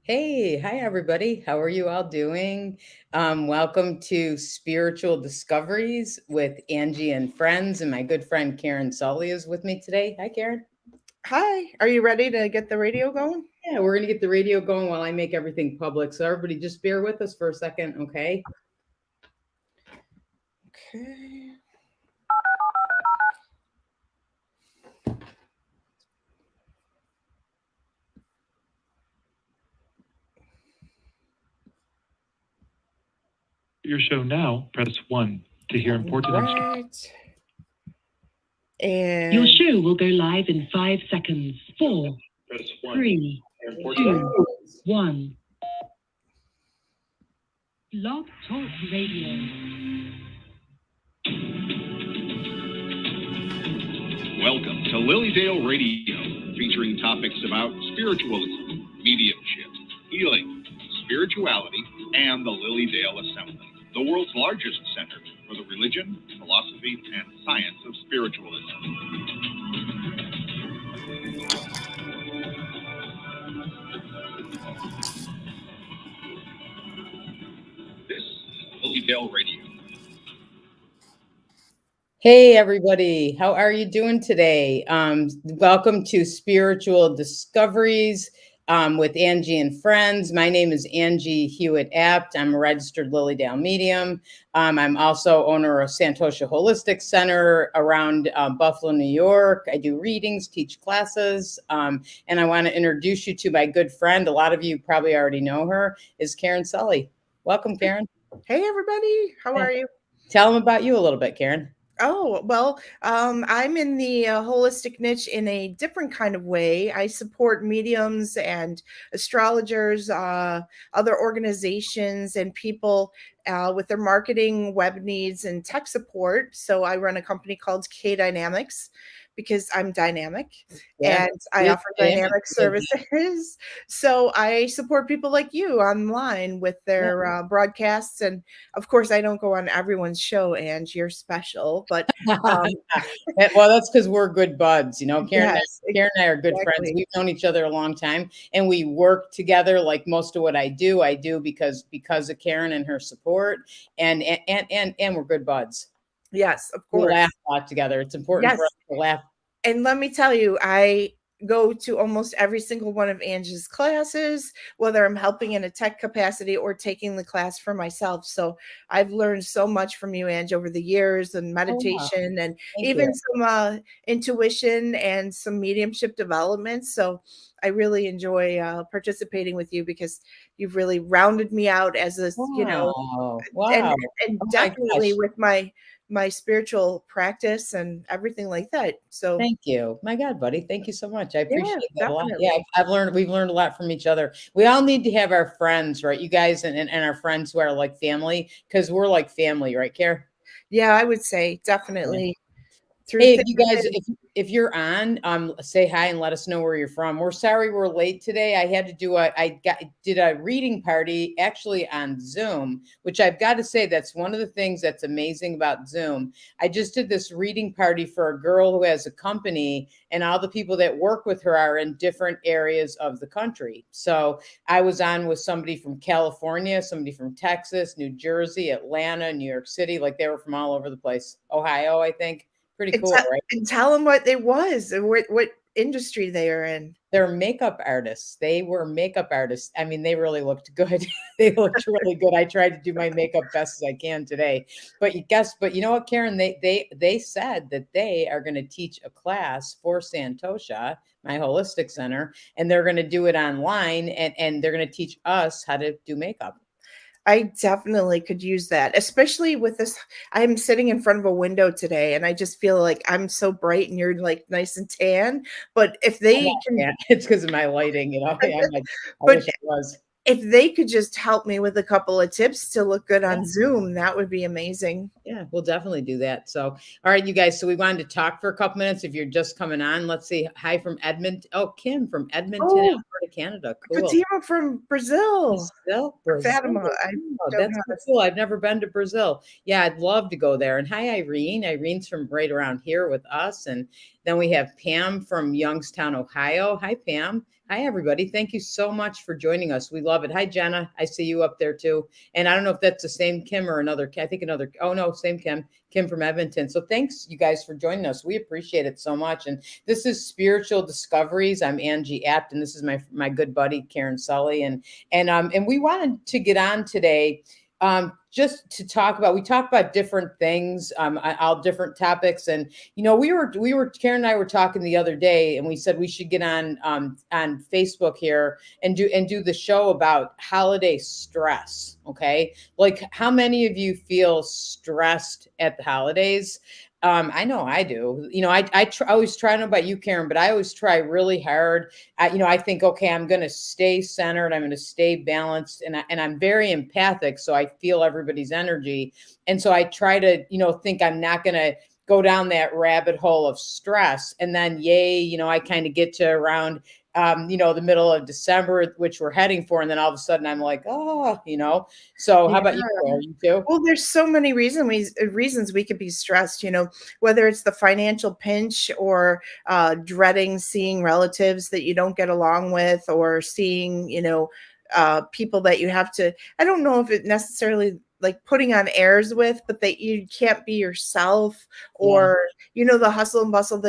Hey, hi everybody. How are you all doing? Welcome to Spiritual Discoveries with Angie and friends, and my good friend Karen Sully is with me today. Hi, Karen. Hi, are you ready to get the radio going? Yeah, we're gonna get the radio going while I make everything public. So everybody, just bear with us for a second, okay? Okay. Your show now, press 1 to hear important instructions. Right. Your And show will go live in 5 seconds. Four, Press 1. 3, Important 2, 1. Blog Talk Radio. Welcome to Lilydale Radio, featuring topics about spiritualism, mediumship, healing, spirituality, and the Lilydale Assembly, the world's largest center for the religion, philosophy, and science of spiritualism. This is Lilydale Radio. Hey everybody, how are you doing today? Welcome to Spiritual Discoveries with Angie and friends. My name is Angie Hewitt Apt. I'm a registered Lilydale medium. I'm also owner of Santosha Holistic Center around Buffalo, New York. I do readings, teach classes, and I want to introduce you to my good friend. A lot of you probably already know her, is Karen Sully. Welcome, Karen. hey, everybody, how are you? Tell them about you a little bit, Karen. Oh, well, I'm in the holistic niche in a different kind of way. I support mediums and astrologers, other organizations, and people with their marketing, web needs, and tech support. So I run a company called K Dynamics because I'm dynamic Yeah. and I Yeah, offer yeah, dynamic services. So I support people like you online with their broadcasts. And of course, I don't go on everyone's show, and you're special. But Well, that's because we're good buds. You know, yes, Karen and I are good friends. exactly. We've known each other a long time, and we work together. Like most of what I do because of Karen and her support, and we're good buds. Yes, of We course. laugh a lot together. It's important for Yes. us to laugh. And let me tell you, I go to almost every single one of Angie's classes, whether I'm helping in a tech capacity or taking the class for myself. So I've learned so much from you, Angie, over the years, and Oh, wow. meditation and Thank you. even some intuition and some mediumship development. So I really enjoy participating with you because you've really rounded me out as a, Wow. and Wow. and Oh my definitely gosh. with my spiritual practice and everything like that. So Thank you. My God, buddy. Thank you so much. I yeah, appreciate that a lot. Yeah, definitely. we've learned a lot from each other. We all need to have our friends, right? You guys and our friends who are like family, because we're like family, right, Care? Yeah, I would say definitely through Hey, thick if you and guys, thin. if you're on, say hi and let us know where you're from. We're sorry we're late today. I had to do did a reading party actually on Zoom, which I've got to say that's one of the things that's amazing about Zoom. I just did this reading party for a girl who has a company, and all the people that work with her are in different areas of the country. So I was on with somebody from California, somebody from Texas, New Jersey, Atlanta, New York City, like they were from all over the place. Ohio, I think. Pretty And, cool, right? and tell them what it was and what industry they are in. They're makeup artists. They were makeup artists. I mean, they really looked good. They looked really good. I tried to do my makeup best as I can today. But you know what, Karen? They said that they are going to teach a class for Santosha, my holistic center, and they're going to do it online and they're going to teach us how to do makeup. I definitely could use that, especially with this. I'm sitting in front of a window today and I just feel like I'm so bright and you're like nice and tan. But if I'm they not can, tan. It's because of my lighting, you know. Yeah, I but wish it was. if they could just help me with a couple of tips to look good Yeah. on Zoom, that would be amazing. Yeah, we'll definitely do that. So, all right, you guys. So we wanted to talk for a couple minutes. If you're just coming on, let's see. Hi from Edmonton. Oh, Kim from Edmonton, Oh, Alberta, Canada. Cool. Fatima from Brazil. Brazil, Or Brazil. Fatima. I Oh, don't that's know. so cool. I've never been to Brazil. Yeah, I'd love to go there. And hi, Irene. Irene's from right around here with us. And then we have Pam from Youngstown, Ohio. Hi, Pam. Hi, everybody. Thank you so much for joining us. We love it. Hi, Jenna. I see you up there too. And I don't know if that's the same Kim or another. I think another. Oh no, same Kim. Kim from Edmonton. So thanks, you guys, for joining us. We appreciate it so much. And this is Spiritual Discoveries. I'm Angie Apt, and this is my good buddy Karen Sully. And we wanted to get on today. Just to talk about, we talk about different things, all different topics, and we were Karen and I were talking the other day, and we said we should get on Facebook here and do the show about holiday stress. Okay, like how many of you feel stressed at the holidays? I know I do. I always try. I don't know about you, Karen, but I always try really hard. I think, okay, I'm going to stay centered. I'm going to stay balanced, and I'm very empathic, so I feel everybody's energy, and so I try to, think I'm not going to go down that rabbit hole of stress, and then, I kind of get to around, the middle of December, which we're heading for, and then all of a sudden I'm like, So how about you? Claire? You too? Well, there's so many reasons we could be stressed, whether it's the financial pinch or dreading seeing relatives that you don't get along with, or seeing, people that you have to, I don't know if it necessarily like putting on airs with, but that you can't be yourself, or, the hustle and bustle,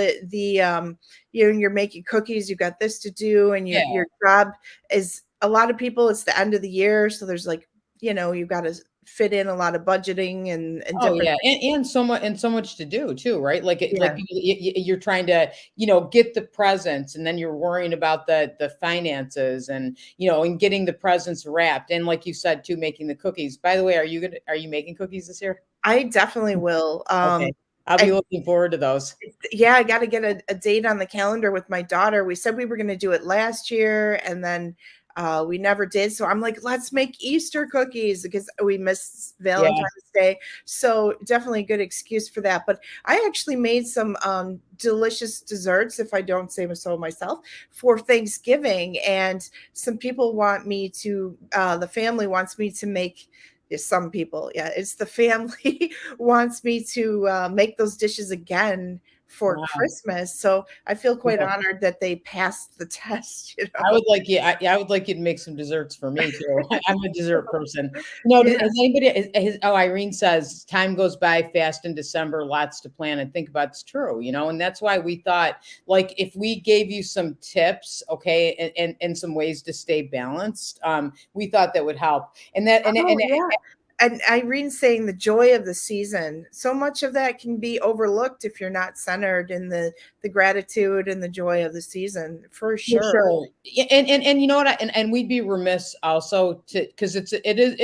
you're making cookies, you got this to do, and your job is, a lot of people, it's the end of the year. So there's like, you've got to fit in a lot of budgeting and different and so much to do too, right? Like you're trying to get the presents, and then you're worrying about the finances, and and getting the presents wrapped, and like you said too, making the cookies. By the way, are you making cookies this year? I definitely will. Okay. I'll be looking forward to those. Yeah, I got to get a date on the calendar with my daughter. We said we were going to do it last year, and then we never did. So I'm like, let's make Easter cookies, because we missed Valentine's Day. So definitely a good excuse for that. But I actually made some delicious desserts, if I don't say so myself, for Thanksgiving. And some people want me to, the family wants me to make, some people, it's the family wants me to make those dishes again for Christmas. So I feel quite honored that they passed the test. I would like you. I would like you to make some desserts for me too. I'm a dessert person. Has anybody? Irene says time goes by fast in December. Lots to plan and think about. It's true, and that's why we thought, like, if we gave you some tips, okay, and some ways to stay balanced, we thought that would help. And Irene's saying the joy of the season. So much of that can be overlooked if you're not centered in the gratitude and the joy of the season, for sure. And you know what? And we'd be remiss also because it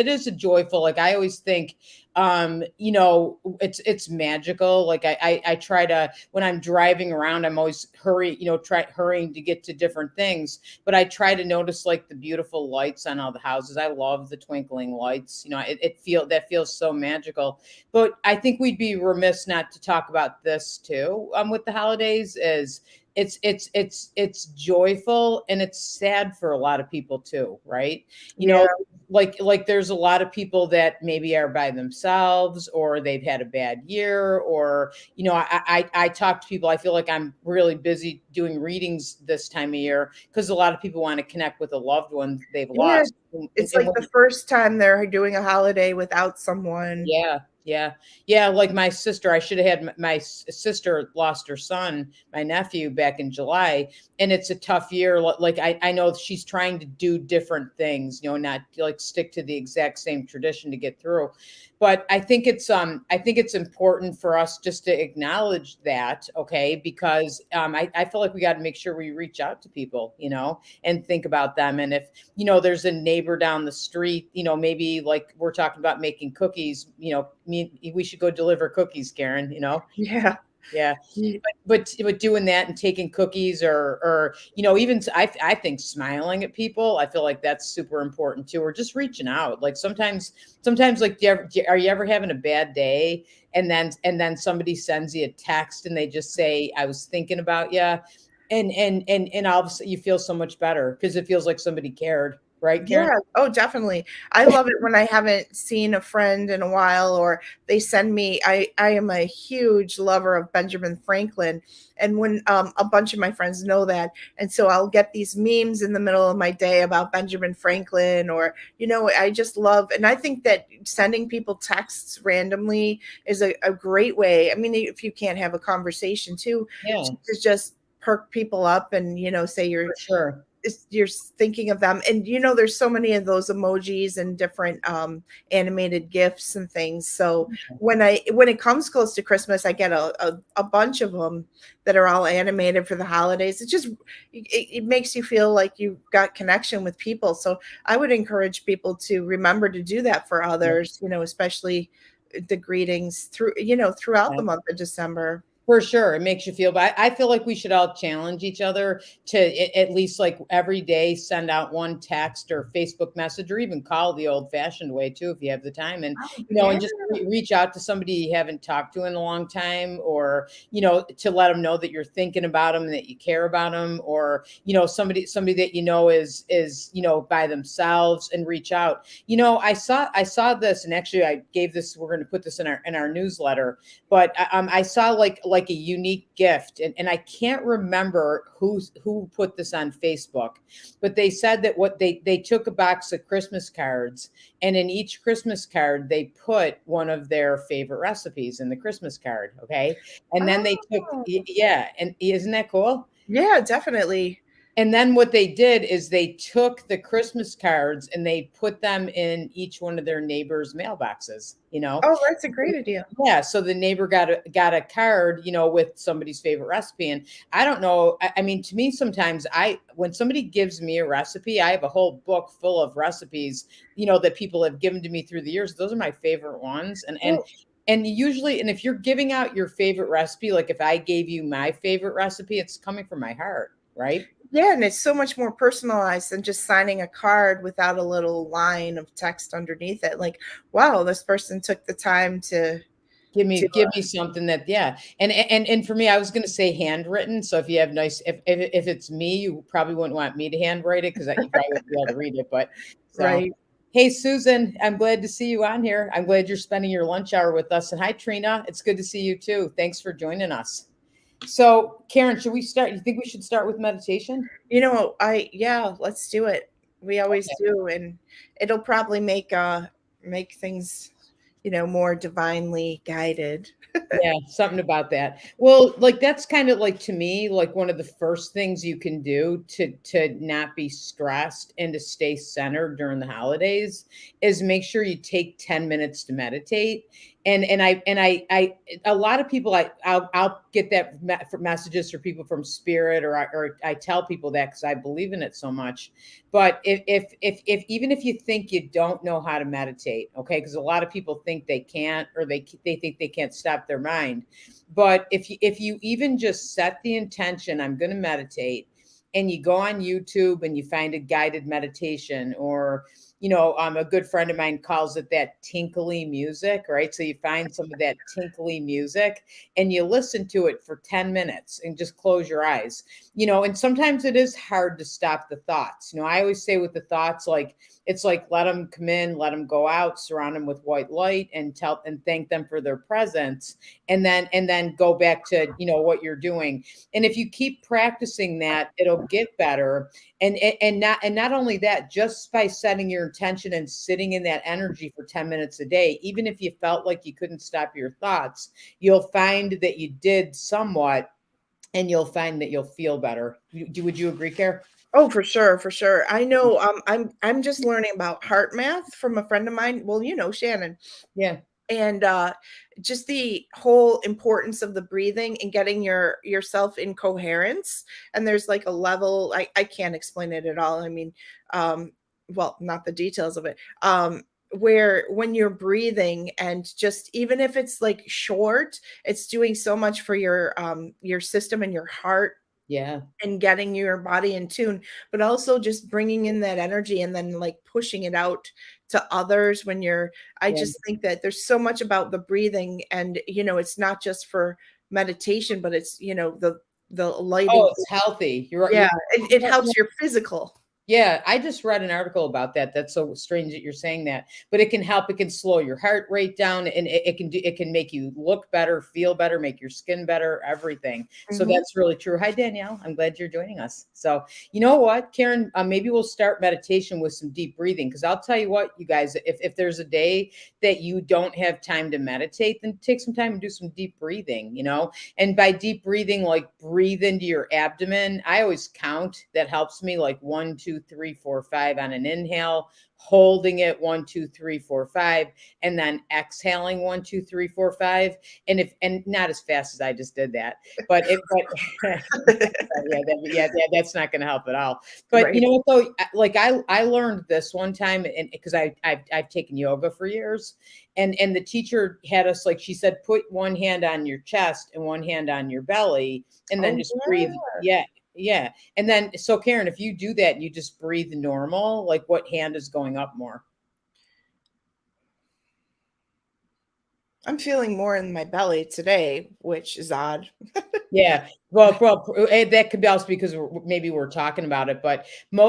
is a joyful. Like I always think, it's magical. Like I try to, when I'm driving around, I'm always hurrying to get to different things. But I try to notice like the beautiful lights on all the houses. I love the twinkling lights. That feels so magical. But I think we'd be remiss not to talk about this too. With the holidays, is it's joyful, and it's sad for a lot of people too, right? Like there's a lot of people that maybe are by themselves, or they've had a bad year, or I talk to people. I feel like I'm really busy doing readings this time of year, because a lot of people want to connect with a loved one they've lost. It's like the first time they're doing a holiday without someone. Yeah. Like my sister, I should have had my sister lost her son, my nephew, back in July, and it's a tough year. Like I know she's trying to do different things, not like stick to the exact same tradition to get through. But I think it's important for us just to acknowledge that, okay? Because I feel like we got to make sure we reach out to people, and think about them. And if there's a neighbor down the street, maybe like we're talking about making cookies, we should go deliver cookies, Karen. Yeah. But doing that and taking cookies, or even I think smiling at people, I feel like that's super important too, or just reaching out. Like sometimes like, are you ever having a bad day, and then somebody sends you a text and they just say, I was thinking about you, and all of a sudden you feel so much better because it feels like somebody cared. right, Karen? Yeah. Oh, definitely. I love it when I haven't seen a friend in a while, or they send me. I am a huge lover of Benjamin Franklin, and when a bunch of my friends know that, and so I'll get these memes in the middle of my day about Benjamin Franklin, or I just love, and I think that sending people texts randomly is a great way. I mean, if you can't have a conversation too, Yeah, to just perk people up and say for sure. you're thinking of them, and there's so many of those emojis and different animated gifs and things. So when it comes close to Christmas, I get a bunch of them that are all animated for the holidays. It makes you feel like you've got connection with people. So I would encourage people to remember to do that for others, especially the greetings throughout the month of December. For sure. It makes you feel, but I feel like we should all challenge each other to at least like every day send out one text or Facebook message, or even call the old fashioned way too, if you have the time. And, and just reach out to somebody you haven't talked to in a long time, or, to let them know that you're thinking about them and that you care about them, or, somebody that, is, by themselves, and reach out. I saw this, and actually I gave this, we're going to put this in our newsletter, but I saw like a unique gift, and I can't remember who put this on Facebook, but they said that what they took a box of Christmas cards, and in each Christmas card they put one of their favorite recipes in the Christmas card. Okay, and then they took, yeah, and isn't that cool? Yeah, definitely. And then what they did is they took the Christmas cards and they put them in each one of their neighbors' mailboxes, Oh, that's a great idea. Yeah, so the neighbor got a card, with somebody's favorite recipe. And I don't know, I mean, to me, sometimes when somebody gives me a recipe, I have a whole book full of recipes, that people have given to me through the years. Those are my favorite ones. And usually, and if you're giving out your favorite recipe, like if I gave you my favorite recipe, it's coming from my heart, right? Yeah, and it's so much more personalized than just signing a card without a little line of text underneath it. Like, wow, this person took the time to give me something that, yeah. And for me, I was going to say handwritten. So if you have nice, if it's me, you probably wouldn't want me to handwrite it, because you probably wouldn't be able to read it. But so, right. Hey, Susan, I'm glad to see you on here. I'm glad you're spending your lunch hour with us. And hi, Trina. It's good to see you too. Thanks for joining us. So, Karen, should we start? You think we should start with meditation? Let's do it. We always do, and it'll probably make things, more divinely guided. Yeah, something about that. Well, like that's kind of like, to me, like one of the first things you can do to not be stressed and to stay centered during the holidays is make sure you take 10 minutes to meditate. And I a lot of people, I'll get that for messages for people from Spirit, or I tell people that because I believe in it so much. But if even if you think you don't know how to meditate, okay, because a lot of people think they can't, or they think they can't stop their mind. But if you even just set the intention, I'm going to meditate, and you go on YouTube and you find a guided meditation, or a good friend of mine calls it that tinkly music, right? So you find some of that tinkly music and you listen to it for 10 minutes and just close your eyes, and sometimes it is hard to stop the thoughts. I always say with the thoughts, like, it's like, let them come in, let them go out, surround them with white light, and thank them for their presence. And then go back to, what you're doing. And if you keep practicing that, it'll get better. And not only that, just by setting your intention and sitting in that energy for 10 minutes a day, even if you felt like you couldn't stop your thoughts, you'll find that you did somewhat, and you'll find that you'll feel better. Would you agree, Care? Oh, for sure, for sure. I know. I'm just learning about heart math from a friend of mine. Well, Shannon. Yeah. And just the whole importance of the breathing and getting yourself in coherence. And there's like a level, I can't explain it at all. I mean, well, not the details of it. Where when you're breathing, and just even if it's like short, it's doing so much for your system and your heart. Yeah. And getting your body in tune, but also just bringing in that energy and then like pushing it out to others when I just think that there's so much about the breathing, and it's not just for meditation, but it's the lighting. Oh, it's healthy. It helps your physical. Yeah, I just read an article about that. That's so strange that you're saying that, but it can help. It can slow your heart rate down, and it can make you look better, feel better, make your skin better, everything. So Mhm. that's really true. Hi, Danielle. I'm glad you're joining us. So you know what, Karen, maybe we'll start meditation with some deep breathing. Because I'll tell you what, you guys, if there's a day that you don't have time to meditate, then take some time and do some deep breathing. And by deep breathing, like breathe into your abdomen. I always count. That helps me, like 1, 2, 3, 4, 5 on an inhale, holding it 1, 2, 3, 4, 5, and then exhaling 1, 2, 3, 4, 5. And not as fast as I just did that, but yeah, that's not going to help at all. But you Right. know what though? Like I learned this one time, and because I've taken yoga for years, and the teacher had us, like she said, put one hand on your chest and one hand on your belly, and then Oh, just breathe. Yeah, yeah. And then, so Karen, if you do that, you just breathe normal. Like, what hand is going up more? I'm feeling more in my belly today, which is odd. Yeah. Well, that could be also because maybe we're talking about it, but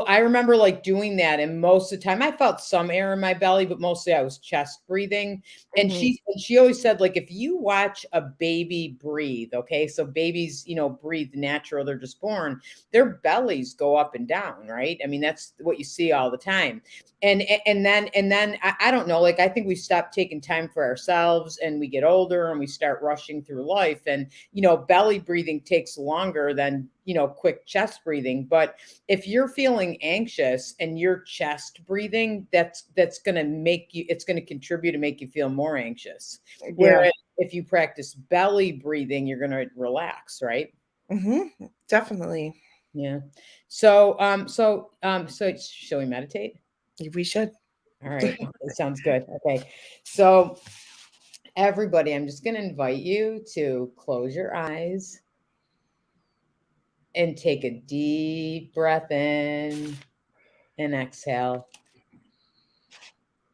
I remember like doing that, and most of the time I felt some air in my belly, but mostly I was chest breathing. And Mhm. she always said, like, if you watch a baby breathe, okay, so babies, breathe natural, they're just born, their bellies go up and down, right? I mean, that's what you see all the time. And then I don't know, like I think we stop taking time for ourselves, and we get older and we start rushing through life, and belly breathing takes longer than quick chest breathing. But if you're feeling anxious and you're chest breathing, that's going to make you, it's going to contribute to make you feel more anxious. Yeah. Whereas if you practice belly breathing, you're going to relax, right? Definitely. Yeah. So shall we meditate? We should. All right. Okay, sounds good. Okay. So everybody, I'm just going to invite you to close your eyes and take a deep breath in and exhale.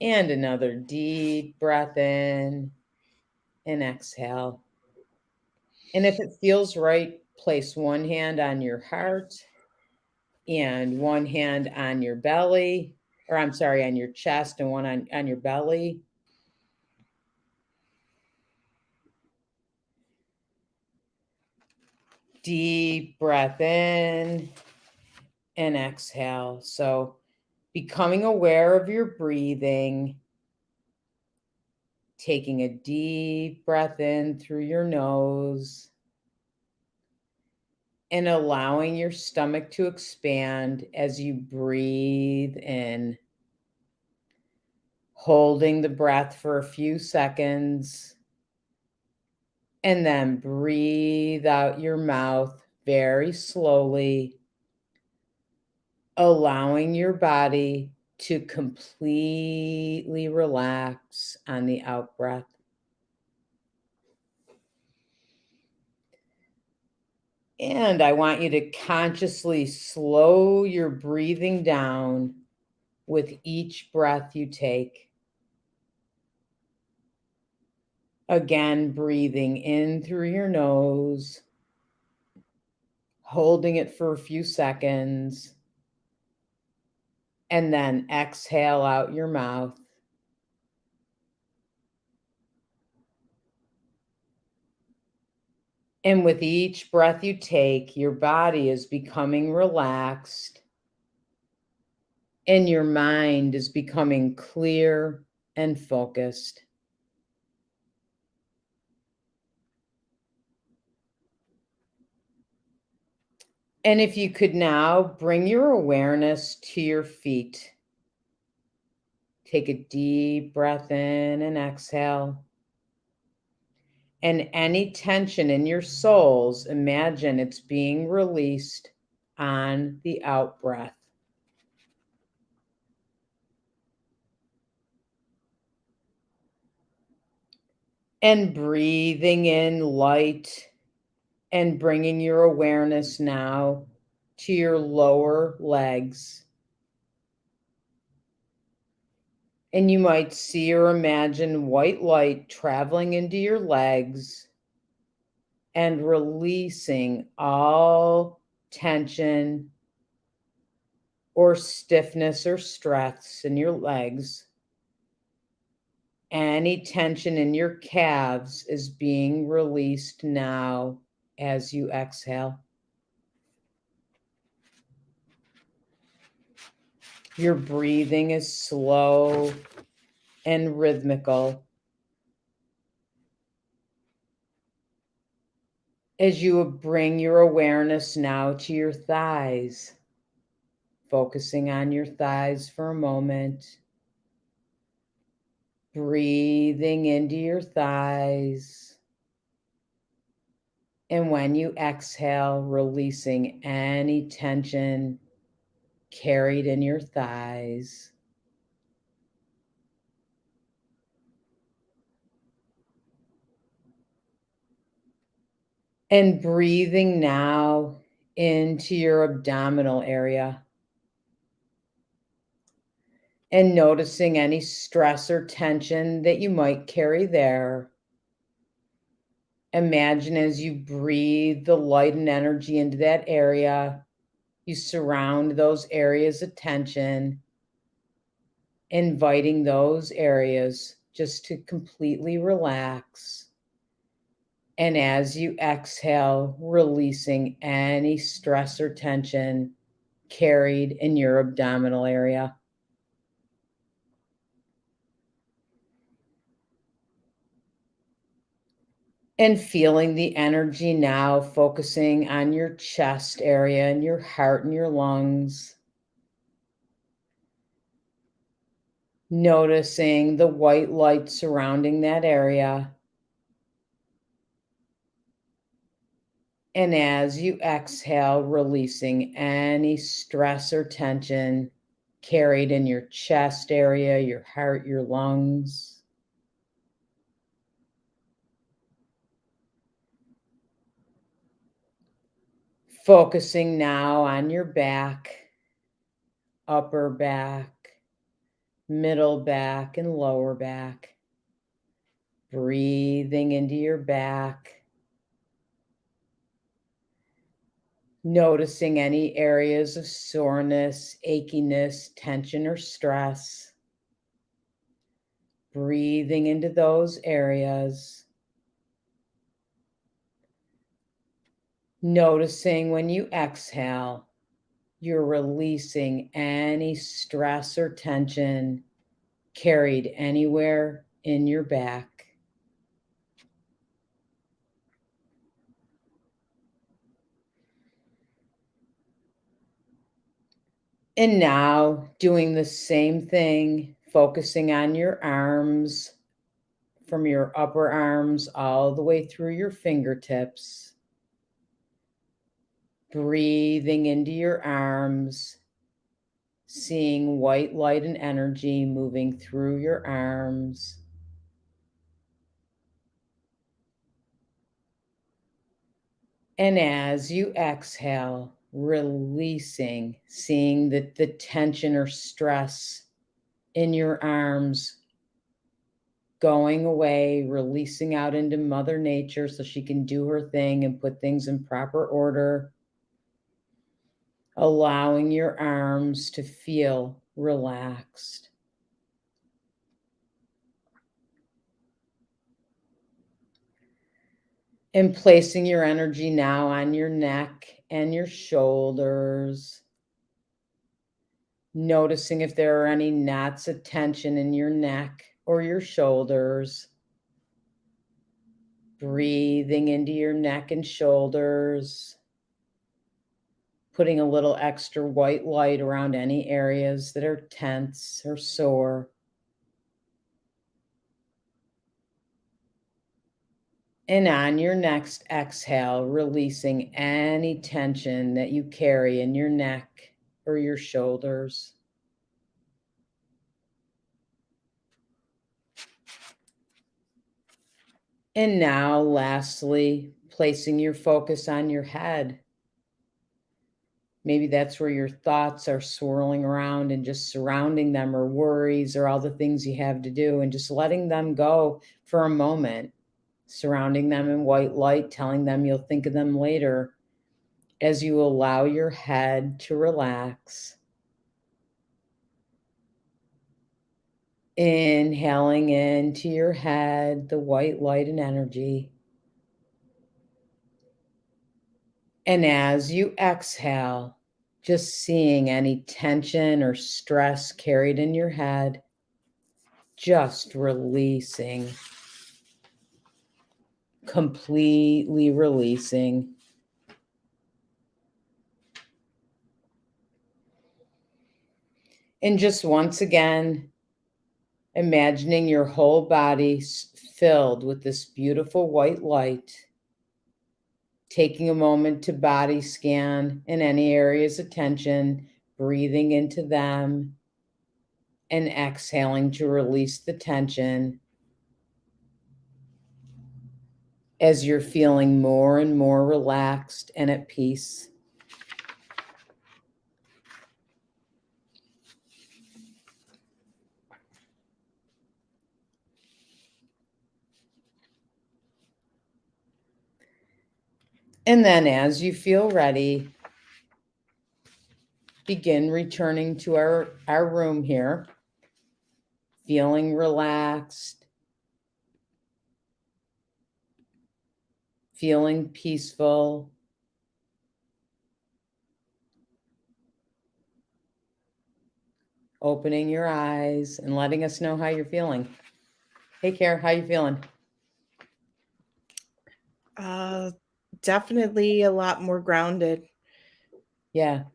And another deep breath in and exhale. And if it feels right, place one hand on your heart and one hand on your belly, or I'm sorry, on your chest, and one on your belly. Deep breath in and exhale. So becoming aware of your breathing, taking a deep breath in through your nose and allowing your stomach to expand as you breathe in, holding the breath for a few seconds, and then breathe out your mouth very slowly, allowing your body to completely relax on the out breath. And I want you to consciously slow your breathing down with each breath you take. Again, breathing in through your nose, holding it for a few seconds, and then exhale out your mouth. And with each breath you take, your body is becoming relaxed and your mind is becoming clear and focused. And if you could now bring your awareness to your feet, take a deep breath in and exhale. And any tension in your soles, imagine it's being released on the out breath. And breathing in light and bringing your awareness now to your lower legs. And you might see or imagine white light traveling into your legs and releasing all tension or stiffness or stress in your legs. Any tension in your calves is being released now as you exhale. Your breathing is slow and rhythmical as you bring your awareness now to your thighs, focusing on your thighs for a moment. Breathing into your thighs. And when you exhale, releasing any tension carried in your thighs. And breathing now into your abdominal area. And noticing any stress or tension that you might carry there. Imagine as you breathe the light and energy into that area, you surround those areas of tension, inviting those areas just to completely relax. And as you exhale, releasing any stress or tension carried in your abdominal area. And feeling the energy now, focusing on your chest area and your heart and your lungs. Noticing the white light surrounding that area. And as you exhale, releasing any stress or tension carried in your chest area, your heart, your lungs. Focusing now on your back, upper back, middle back, and lower back. Breathing into your back. Noticing any areas of soreness, achiness, tension, or stress. Breathing into those areas. Noticing when you exhale, you're releasing any stress or tension carried anywhere in your back. And now doing the same thing, focusing on your arms, from your upper arms all the way through your fingertips. Breathing into your arms, seeing white light and energy moving through your arms. And as you exhale, releasing, seeing that the tension or stress in your arms going away, releasing out into Mother Nature so she can do her thing and put things in proper order. Allowing your arms to feel relaxed. And placing your energy now on your neck and your shoulders. Noticing if there are any knots of tension in your neck or your shoulders. Breathing into your neck and shoulders. Putting a little extra white light around any areas that are tense or sore. And on your next exhale, releasing any tension that you carry in your neck or your shoulders. And now, lastly, placing your focus on your head. Maybe that's where your thoughts are swirling around and just surrounding them, or worries, or all the things you have to do, and just letting them go for a moment. Surrounding them in white light, telling them you'll think of them later, as you allow your head to relax. Inhaling into your head the white light and energy. And as you exhale, just seeing any tension or stress carried in your head, just releasing, completely releasing. And just once again, imagining your whole body filled with this beautiful white light, taking a moment to body scan in any areas of tension, breathing into them, and exhaling to release the tension as you're feeling more and more relaxed and at peace. And then as you feel ready, begin returning to our room here, feeling relaxed, feeling peaceful. Opening your eyes and letting us know how you're feeling. Hey, Kara, how you feeling? Definitely a lot more grounded. Yeah.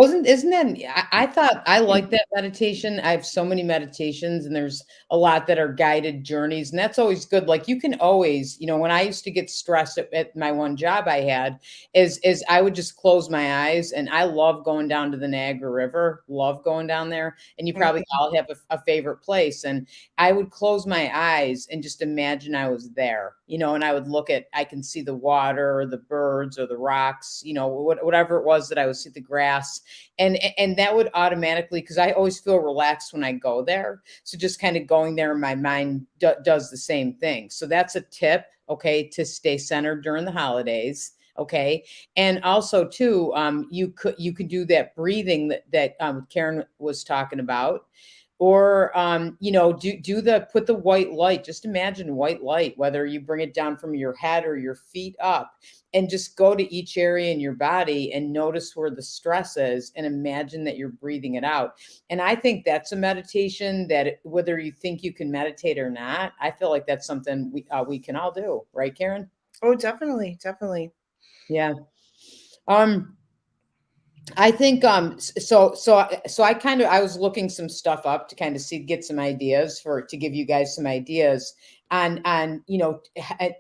Isn't that, I thought I like that meditation. I have so many meditations and there's a lot that are guided journeys and that's always good. Like you can always, when I used to get stressed at my one job I had is I would just close my eyes and I love going down to the Niagara River, love going down there. And you probably all have a favorite place. And I would close my eyes and just imagine I was there, and I would I can see the water or the birds or the rocks, whatever it was that I would see, the grass. And that would automatically, because I always feel relaxed when I go there. So just kind of going there, my mind does the same thing. So that's a tip, okay, to stay centered during the holidays. Okay. And also too, you could do that breathing that Karen was talking about. Or put the white light, just imagine white light, whether you bring it down from your head or your feet up, and just go to each area in your body and notice where the stress is and imagine that you're breathing it out. And I think that's a meditation that whether you think you can meditate or not, I feel like that's something we can all do, right, Karen? Oh, definitely. Yeah. I think so I was looking some stuff up to kind of get some ideas to give you guys some ideas on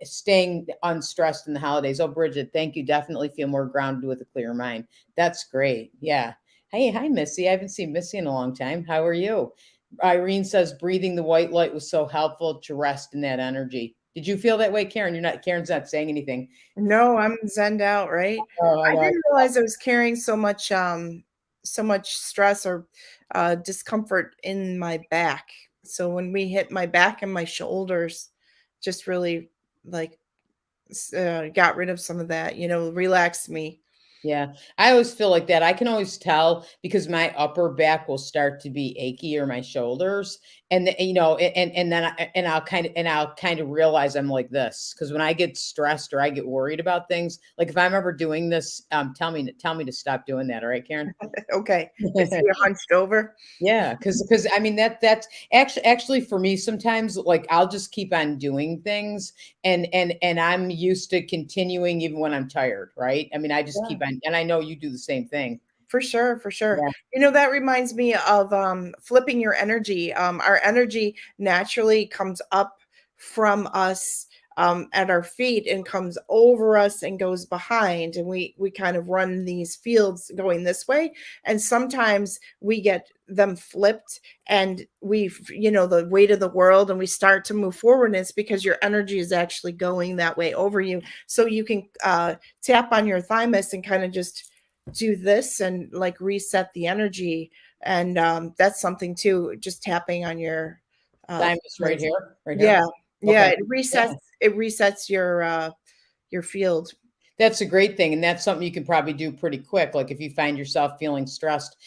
staying unstressed in the holidays. Oh, Bridget, thank you. Definitely feel more grounded with a clear mind. That's great. Yeah. Hey, hi Missy. I haven't seen Missy in a long time. How are you? Irene says breathing the white light was so helpful to rest in that energy. Did you feel that way, Karen? Karen's not saying anything. No, I'm zenned out, right? Oh, I didn't realize I was carrying so much stress or discomfort in my back. So when we hit my back and my shoulders, just really like got rid of some of that, relaxed me. Yeah, I always feel like that. I can always tell because my upper back will start to be achy or my shoulders, and then I'll kind of realize I'm like this because when I get stressed or I get worried about things, like if I'm ever doing this, tell me to stop doing that. All right, Karen. Okay, is you hunched over? Yeah, because I mean that's actually for me sometimes like I'll just keep on doing things and I'm used to continuing even when I'm tired, right? I mean I just keep on, and I know you do the same thing. For sure. Yeah. That reminds me of flipping your energy. Our energy naturally comes up from us at our feet and comes over us and goes behind, and we kind of run these fields going this way, and sometimes we get them flipped and the weight of the world, and we start to move forward, and it's because your energy is actually going that way over you. So you can tap on your thymus and kind of just do this and like reset the energy, and that's something too, just tapping on your Thymus right here. yeah. Okay. It resets your field. That's a great thing, and that's something you can probably do pretty quick. Like if you find yourself feeling stressed,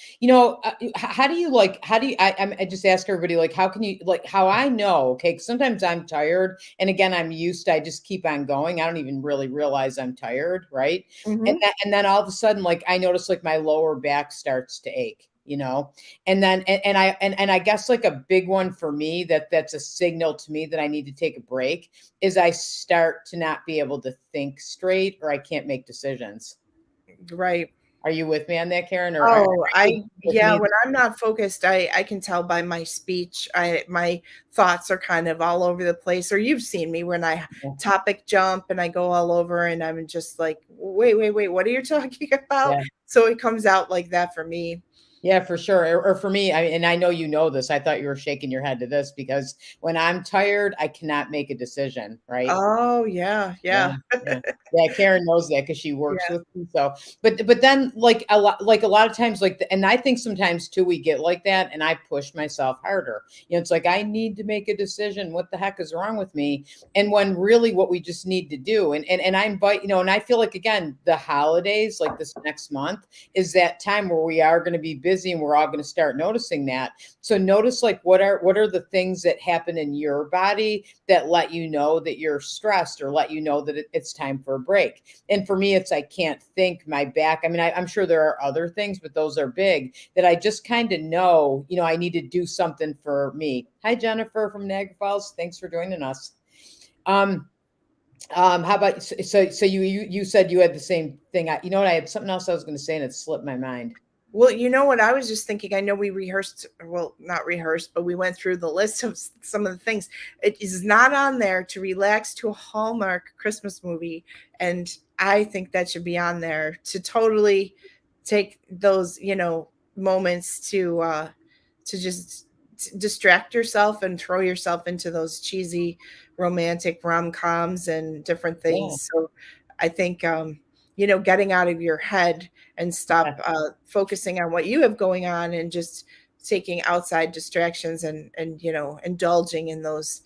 how do you like? How do you? I just ask everybody like, how can you like? How I know? Okay, 'cause sometimes I'm tired, and again, I'm used to. I just keep on going. I don't even really realize I'm tired, right? And Mhm. then all of a sudden, like I notice like my lower back starts to ache. And I guess like a big one for me that's a signal to me that I need to take a break is I start to not be able to think straight or I can't make decisions. Right. Are you with me on that, Karen? Or are Oh, you with yeah, me? when I'm not focused, I can tell by my speech. My thoughts are kind of all over the place. Or you've seen me when I topic jump and I go all over and I'm just like, wait, what are you talking about? Yeah. So it comes out like that for me. Yeah, for sure. Or for me, and I know you know this. I thought you were shaking your head to this because when I'm tired, I cannot make a decision, right? Oh, yeah, Yeah, yeah, yeah. Yeah, Karen knows that because she works yeah. with me, so but then, like, a lot of times, and I think sometimes too, we get like that, and I push myself harder. It's like, "I need to make a decision. What the heck is wrong with me?" And when really what we just need to do and I invite and I feel like, again, the holidays, like this next month, is that time where we are gonna be busy, and we're all gonna start noticing that. So notice, like, what are the things that happen in your body that let you know that you're stressed or let you know that it's time for a break. And for me, it's I can't think, my back. I mean, I'm sure there are other things, but those are big that I just kind of know, I need to do something for me. Hi, Jennifer from Niagara Falls. Thanks for joining us. Um, how about so you said you had the same thing. You know what? I had something else I was going to say and it slipped my mind. Well, you know what? I was just thinking, I know we rehearsed, well, not rehearsed, but we went through the list of some of the things. It is not on there to relax to a Hallmark Christmas movie. And I think that should be on there to totally take those, moments to just distract yourself and throw yourself into those cheesy romantic rom-coms and different Yeah. things. So I think, getting out of your head and Yeah. stop focusing on what you have going on and just taking outside distractions and indulging in those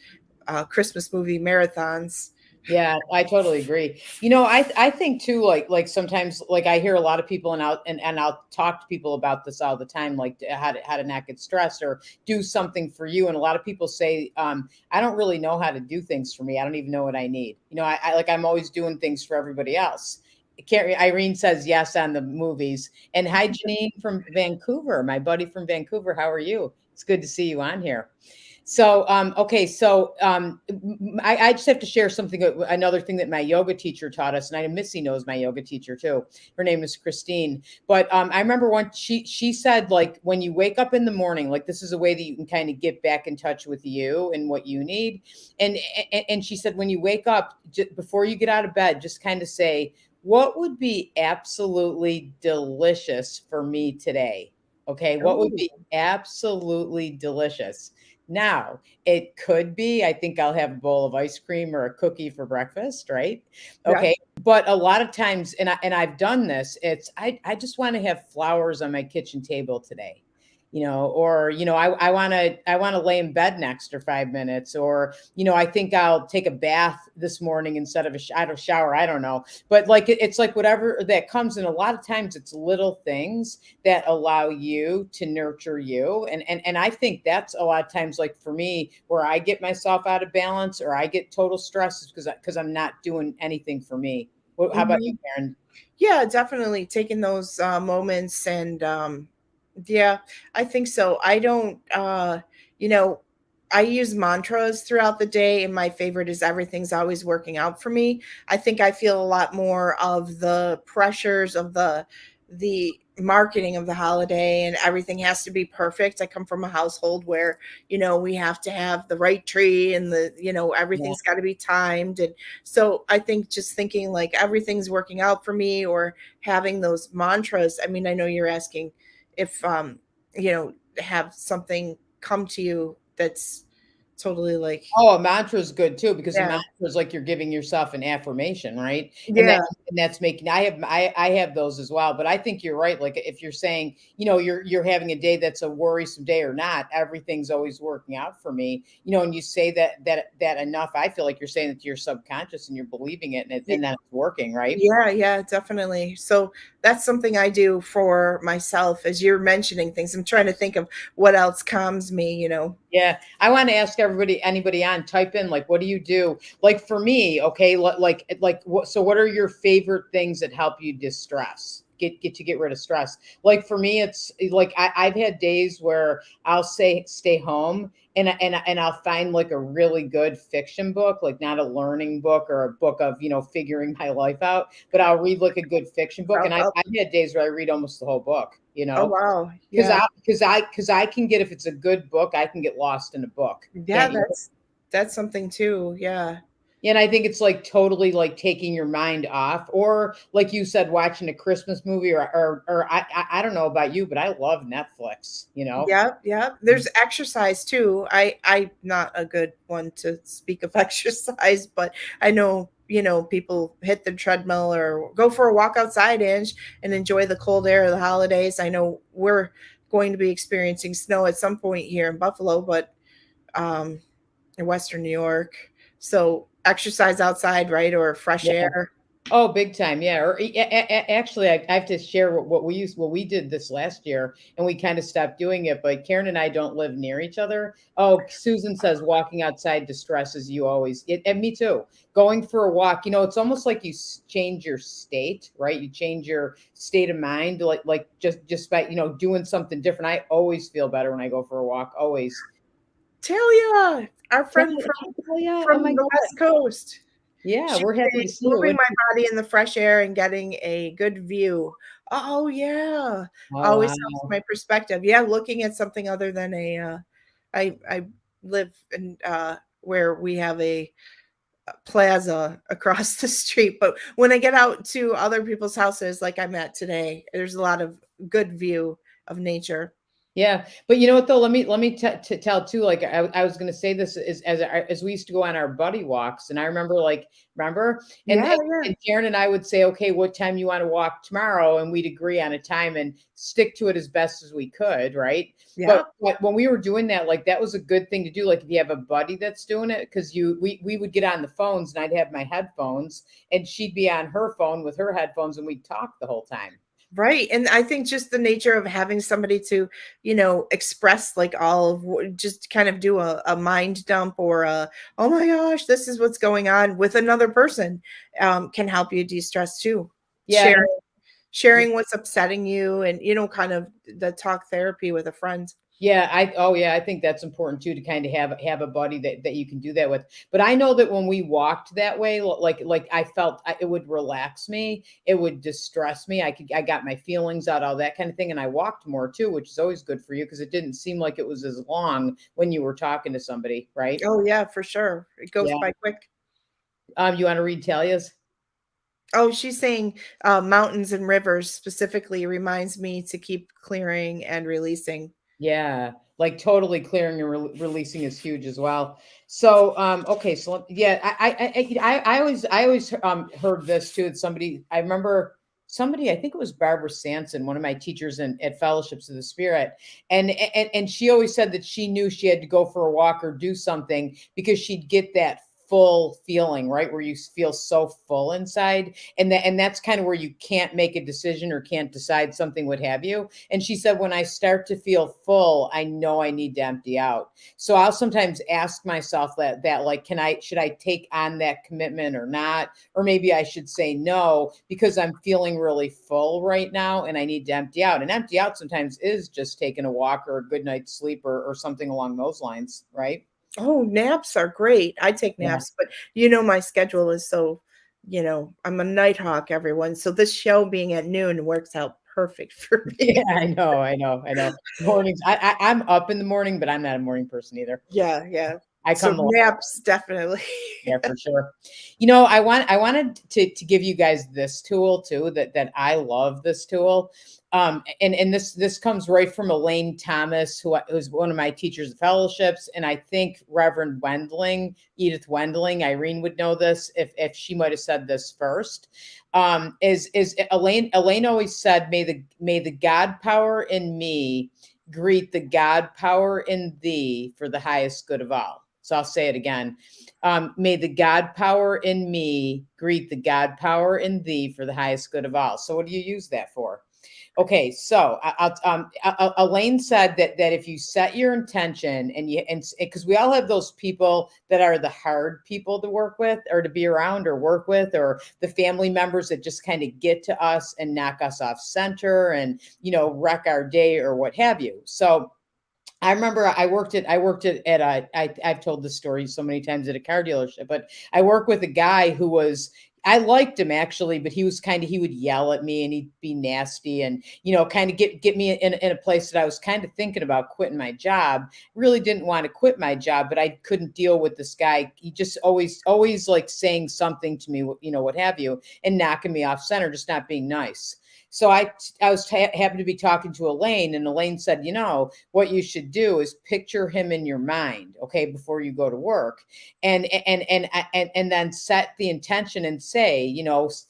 Christmas movie marathons. Yeah, I totally agree. I think too, like sometimes, like I hear a lot of people and I'll talk to people about this all the time, like how to not get stressed or do something for you. And a lot of people say, I don't really know how to do things for me. I don't even know what I need. I'm always doing things for everybody else. Irene says yes on the movies. And hi, Janine from Vancouver, my buddy from Vancouver. How are you? It's good to see you on here. So, okay, so I just have to share something, another thing that my yoga teacher taught us, and I Missy knows my yoga teacher too. Her name is Christine. But I remember once she said, like, when you wake up in the morning, like this is a way that you can kind of get back in touch with you and what you need. And she said, when you wake up, before you get out of bed, just kind of say, what would be absolutely delicious for me today? Okay, what would Oh, be absolutely delicious? Now, it could be, I think I'll have a bowl of ice cream or a cookie for breakfast, right? yeah. Okay. But a lot of times, and I've done this, I just want to have flowers on my kitchen table today. Or I want to lay in bed next for 5 minutes, or I think I'll take a bath this morning instead of a shower. I don't know, but like it's like whatever that comes, and a lot of times it's little things that allow you to nurture you. And I think that's a lot of times, like for me, where I get myself out of balance or I get total stress is because I'm not doing anything for me. How about you, Mhm. Karen? Yeah, definitely taking those moments and yeah, I think so. I don't you know, I use mantras throughout the day and my favorite is everything's always working out for me. I think I feel a lot more of the pressures of the marketing of the holiday and everything has to be perfect. I come from a household where, we have to have the right tree and Yeah. everything's got to be timed and so I think just thinking like everything's working out for me or having those mantras. I mean, I know you're asking if have something come to you that's totally like, Oh, a mantra is good too, because a yeah, mantra is like you're giving yourself an affirmation, right? And yeah, that's making I have those as well. But I think you're right. Like if you're saying, you're having a day that's a worrisome day or not, everything's always working out for me. And you say that enough, I feel like you're saying it to your subconscious and you're believing it, and that's working, right? yeah, yeah, definitely. So that's something I do for myself. As you're mentioning things, I'm trying to think of what else calms me. Yeah, I want to ask anybody on, type in like, what do you do? Like for me, okay, so what are your favorite things that help you distress? Get rid of stress. Like for me, it's like I've had days where I'll say stay home and I'll find like a really good fiction book, like not a learning book or a book of figuring my life out, but I'll read like a good fiction book, and I've had days where I read almost the whole book. Oh wow, Because yeah, I can get, if it's a good book, I can get lost in a book. yeah. Can't you? That's something too. Yeah, And I think it's like totally like taking your mind off, or like you said, watching a Christmas movie, or I don't know about you, but I love Netflix. yeah, yeah. There's exercise too. I'm not a good one to speak of exercise, but I know people hit the treadmill or go for a walk outside, Ange, and enjoy the cold air of the holidays. I know we're going to be experiencing snow at some point here in Buffalo, but um, in Western New York. So exercise outside, right, or fresh Yeah. air. Oh, big time. Yeah. Or actually, I have to share what we did this last year, and we kind of stopped doing it. But Karen and I don't live near each other. Oh, Susan says walking outside distresses you always. And me too. Going for a walk, it's almost like you change your state, right? You change your state of mind, like just by doing something different. I always feel better when I go for a walk. Always. Talia, our friend Yeah. Oh from my the God. West Coast. Yeah, She's we're happy to saying see you. moving my body in the fresh air and getting a good view. Oh yeah. Oh Always helps wow. my perspective. Yeah, looking at something other than I live in where we have a plaza across the street, but when I get out to other people's houses like I'm at today, there's a lot of good view of nature. Yeah, but you know what though? Let me tell too. Like I was going to say this is as we used to go on our buddy walks, and I remember, and, Yeah, and yeah. and Karen and I would say, okay, what time you want to walk tomorrow, and we'd agree on a time and stick to it as best as we could, right? Yeah. But when we were doing that, like that was a good thing to do. Like if you have a buddy that's doing it, because we would get on the phones, and I'd have my headphones, and she'd be on her phone with her headphones, and we'd talk the whole time. Right. And I think just the nature of having somebody to, express like all of just kind of do a mind dump or oh my gosh, this is what's going on with another person can help you de-stress too. Yeah, Sharing what's upsetting you and, kind of the talk therapy with a friend. Yeah, I think that's important too, to kind of have a buddy that you can do that with. But I know that when we walked that way, like I felt it would relax me, it would distress me. I got my feelings out, all that kind of thing, and I walked more too, which is always good for you because it didn't seem like it was as long when you were talking to somebody, right? Oh yeah, for sure. It goes Yeah. by quick. You want to read Talia's? Oh, she's saying mountains and rivers specifically reminds me to keep clearing and releasing. Yeah, like totally clearing and releasing is huge as well. So, okay, so yeah, I always heard this too. That somebody, I remember somebody, I think it was Barbara Sanson, one of my teachers at Fellowships of the Spirit, and she always said that she knew she had to go for a walk or do something because she'd get that full feeling, right, where you feel so full inside, and that's kind of where you can't make a decision or can't decide something, what have you. And she said, when I start to feel full, I know I need to empty out. So I'll sometimes ask myself that like, should I take on that commitment or not? Or maybe I should say no, because I'm feeling really full right now and I need to empty out. And empty out sometimes is just taking a walk or a good night's sleep or something along those lines, right? Oh, naps are great. I take Yeah. naps, but my schedule is so, I'm a night hawk, everyone. So this show being at noon works out perfect for me. Yeah, I know. Mornings. I'm up in the morning, but I'm not a morning person either. Yeah, yeah. I So come along. naps definitely. Yeah, for sure. I wanted to give you guys this tool too, that I love this tool. And this comes right from Elaine Thomas, who's one of my teachers of fellowships, and I think Reverend Edith Wendling, Irene would know this if she might have said this first. Is Elaine always said, may the God power in me greet the God power in thee for the highest good of all. So I'll say it again. May the God power in me greet the God power in thee for the highest good of all. So what do you use that for? Okay, so Elaine said that if you set your intention and because we all have those people that are the hard people to work with or to be around or work with, or the family members that just kind of get to us and knock us off center and wreck our day or what have you. So I remember I've told this story so many times at a car dealership, but I worked with a guy I liked him actually, but he would yell at me and he'd be nasty and, kind of get me in a place that I was kind of thinking about quitting my job. Really didn't want to quit my job, but I couldn't deal with this guy. He just always like saying something to me, what have you, and knocking me off center, just not being nice. So I happened to be talking to Elaine, and Elaine said, what you should do is picture him in your mind, okay, before you go to work, and then set the intention and say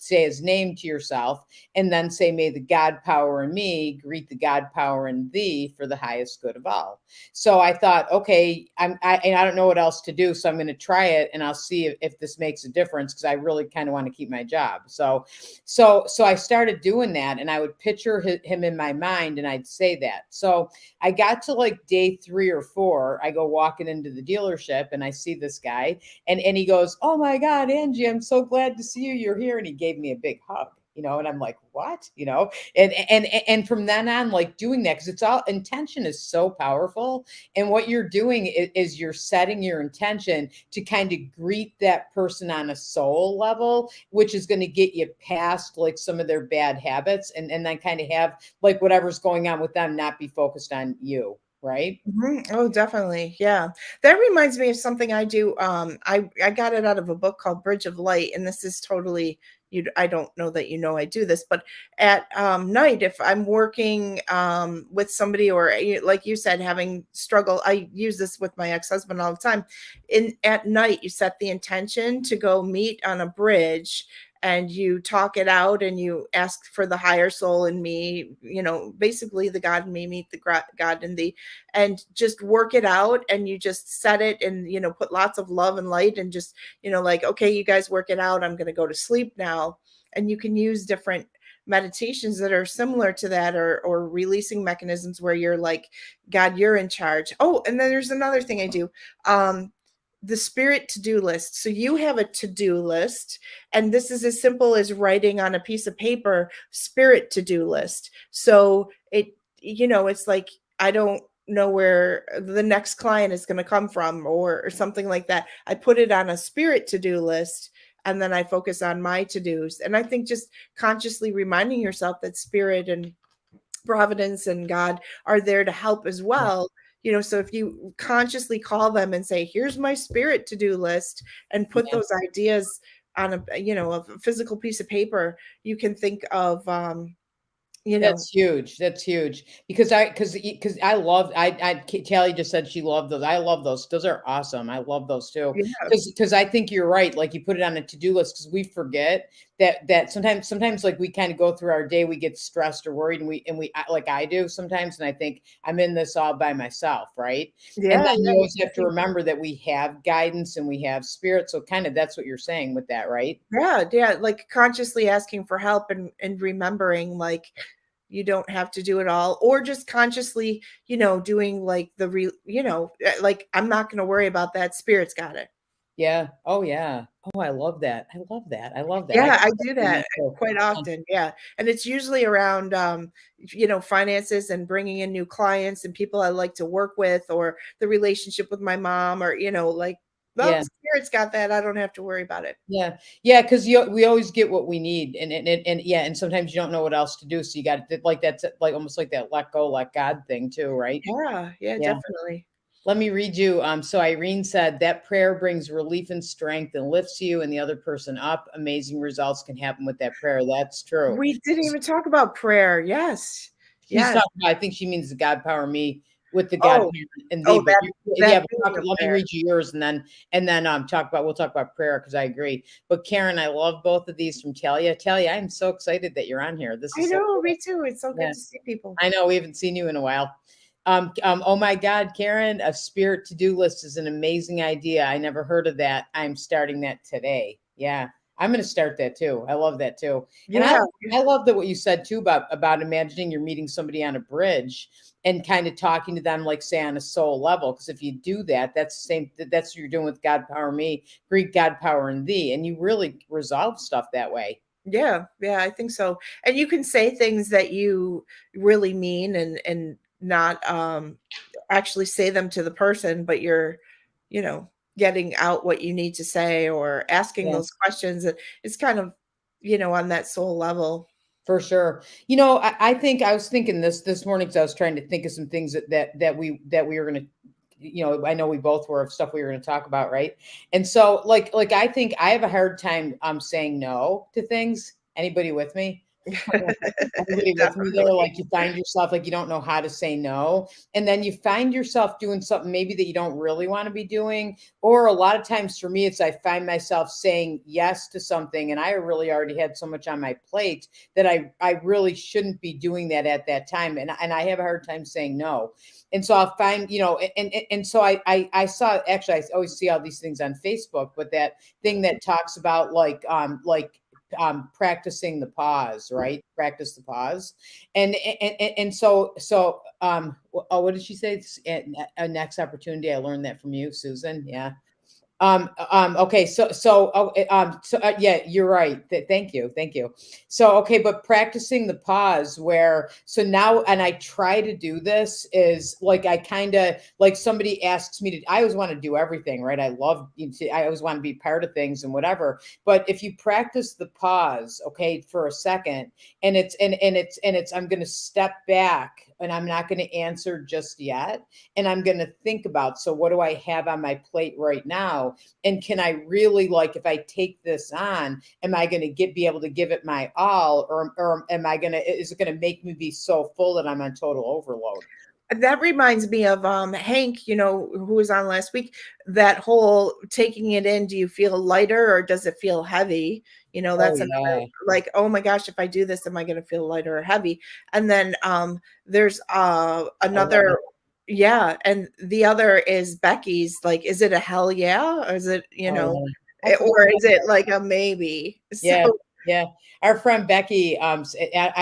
his name to yourself, and then say, may the God power in me greet the God power in thee for the highest good of all. So I thought, okay, I don't know what else to do, so I'm going to try it, and I'll see if this makes a difference, because I really kind of want to keep my job. So I started doing that. And I would picture him in my mind and I'd say that. So I got to like day 3 or 4, I go walking into the dealership and I see this guy and he goes, oh my God, Angie, I'm so glad to see you. You're here. And he gave me a big hug. And I'm like, what, and from then on, like doing that, because it's all intention is so powerful. And what you're doing is you're setting your intention to kind of greet that person on a soul level, which is going to get you past like some of their bad habits and then kind of have like whatever's going on with them not be focused on you. Right. Mm-hmm. Oh, definitely. Yeah. That reminds me of something I do. I got it out of a book called Bridge of Light, and this is totally I don't know that I do this, but at night, if I'm working with somebody or like you said, having struggle, I use this with my ex-husband all the time. At night, you set the intention to go meet on a bridge and you talk it out and you ask for the higher soul in me, basically the God in me meet the God in thee, and just work it out. And you just set it and, put lots of love and light and just, like, okay, you guys work it out. I'm going to go to sleep now. And you can use different meditations that are similar to that or releasing mechanisms where you're like, God, you're in charge. Oh, and then there's another thing I do. The spirit to-do list. So you have a to-do list, and this is as simple as writing on a piece of paper, spirit to-do list. So it's like, I don't know where the next client is going to come from or something like that. I put it on a spirit to-do list, and then I focus on my to-dos. And I think just consciously reminding yourself that spirit and providence and God are there to help as well. So if you consciously call them and say, here's my spirit to-do list, and put those ideas on a physical piece of paper, you can think of, That's huge. That's huge because I love, Callie just said she loved those. I love those. Those are awesome. I love those too. Yeah. Because I think you're right. Like you put it on a to-do list because we forget that sometimes like we kind of go through our day, we get stressed or worried and we like I do sometimes. And I think I'm in this all by myself. Right. Yeah. And then you always have to remember that we have guidance and we have spirit. So kind of that's what you're saying with that, right? Yeah. Yeah. Like consciously asking for help and remembering like, you don't have to do it all, or just consciously, doing like like, I'm not going to worry about that. Spirit's got it. Yeah. Oh yeah. Oh, I love that. I love that. I love that. Yeah, I do that quite often. Yeah. And it's usually around, finances and bringing in new clients and people I like to work with, or the relationship with my mom, or, like, well, Yeah. Spirit's got that. I don't have to worry about it. Yeah. Yeah. Because we always get what we need. And yeah. And sometimes you don't know what else to do. So you got to like, that's like almost like that let go, let God thing too. Right. Yeah. Yeah, Yeah. definitely. Let me read you. So Irene said that prayer brings relief and strength and lifts you and the other person up. Amazing results can happen with that prayer. That's true. We didn't even talk about prayer. Yes. She's Yeah. talking about, I think she means the God Power Me with the God Oh, Parent and oh, thee. But yeah, that but meaning of let me prayer. read you yours and then we'll talk about prayer because I agree. But Karen, I love both of these from Talia. Talia, I'm so excited that you're on here. This I is so know, cool. me too. It's so Yeah. good to see people. I know we haven't seen you in a while. Oh my God, Karen, a spirit to-do list is an amazing idea. I never heard of that. I'm starting that today. Yeah, I'm going to start that too. I love that too. And Yeah. I love that what you said too about imagining you're meeting somebody on a bridge and kind of talking to them, like say on a soul level. Because if you do that, that's the same. That's what you're doing with God Power Me, Greek God Power in Thee, and you really resolve stuff that way. Yeah, yeah, I think so. And you can say things that you really mean and not actually say them to the person, but you're, you know, getting out what you need to say or asking Yeah. those questions. It's kind of, on that soul level. For sure. I think I was thinking this morning because I was trying to think of some things that we were going to, I know we both were of stuff we were going to talk about, right? And so like I think I have a hard time saying no to things. Anybody with me? Everybody with me there, Definitely. like you find yourself like you don't know how to say no. And then you find yourself doing something maybe that you don't really want to be doing. Or a lot of times for me, it's I find myself saying yes to something and I really already had so much on my plate that I really shouldn't be doing that at that time. And I have a hard time saying no. And so I'll find, and so I saw actually I always see all these things on Facebook, but that thing that talks about practicing the pause, right? Practice the pause. And so what did she say? A next opportunity. I learned that from you, Susan. Yeah. Okay. Yeah, you're right. Thank you. Thank you. So, okay, but practicing the pause so now, and I try to do this is like, I kind of like somebody asks me I always want to do everything, right? I always want to be part of things and whatever. But if you practice the pause, okay, for a second, and I'm going to step back and I'm not going to answer just yet. And I'm going to think about, so what do I have on my plate right now? And can I really, like, if I take this on, am I going to be able to give it my all, or is it going to make me be so full that I'm on total overload? That reminds me of Hank, who was on last week. That whole taking it in, do you feel lighter or does it feel heavy? Oh That's another, yeah. like, oh my gosh, if I do this, am I going to feel lighter or heavy? And then there's another, yeah, and the other is Becky's, like, is it a hell yeah? Or is it, Oh, yeah. or is it like a maybe? Yeah, So yeah. Our friend Becky, I